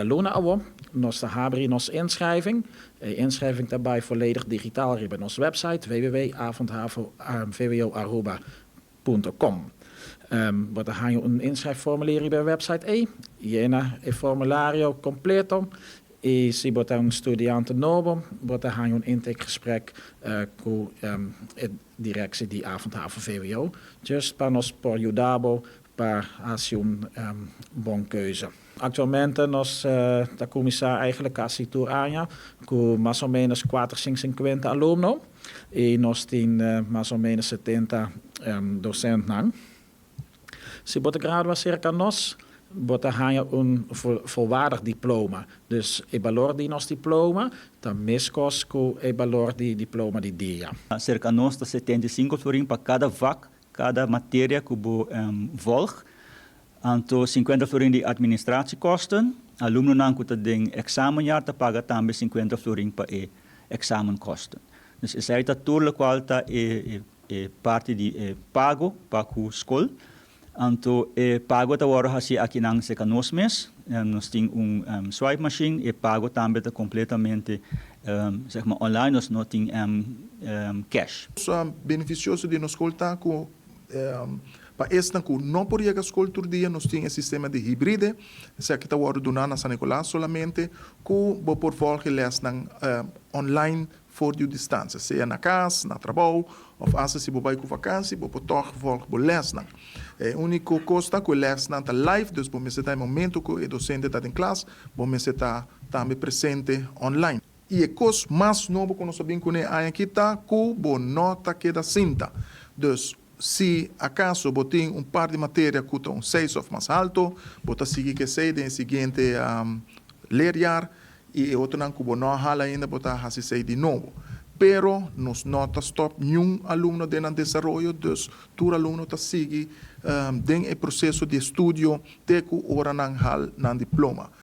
Luna awo, nos habri nos inschrijving. Inschrijving daarbij volledig digitaal op onze website www.avondhavo.com. Wat ga je een inschrijfformulier bij de website Jena e formulario completo. Si bota un studiante novo, bota ga je een intakegesprek com directie die Avond Havo of VWO. Just para nos por ajudar para haci bon keuze. Actualmente nós da começar eigenlijk a situação com mais ou menos 450 alunos e nós temos mais ou menos 70 docentes. Se bota graduar cerca nós, bota ganha volwaardig diploma. Dus o valor die nos diploma, dan mescos com o valor die diploma die dia. Cerca nós está 75 florin para cada vak, cada matéria que o volg. Anto 50 florin de administratiekosten. Aluno nan kuta ding examenjaar te paga também 50 florin para examenkosten. Dus is aí toda qualta parte de pago para a escola. Anto pago ta waro hasi aqui nang se canos mes. Nós tem swipe machine e pago também tá completamente zeg maar online. Nós não tem cash. Beneficioso de nos escoltar com para esta que não podia a escola todo dia, nós tínhamos sistema de híbride, se aqui está o do Nana San Nicolás solamente, que vou por volta les online for de distância, seja na casa, na trabalho, ou se você vai com vacância, vou por toch volta por les não. A única coisa que les não está live, dus vou me sentar em momento que o docente está em classe, vou me sentar também presente online. E a coisa mais nova que nós sabemos que aqui está, que vou nota que da cinta, dus se acaso botem par de matéria que estão 6 ou mais alto, bota seguir que sei no seguinte leerjaar e outro não que não hala ainda bota assim sei de novo. Pero nos nota stop nenhum aluno de desenvolvimento, dus todo aluno está seguir den o processo de estudo até que ora não hal nan diploma.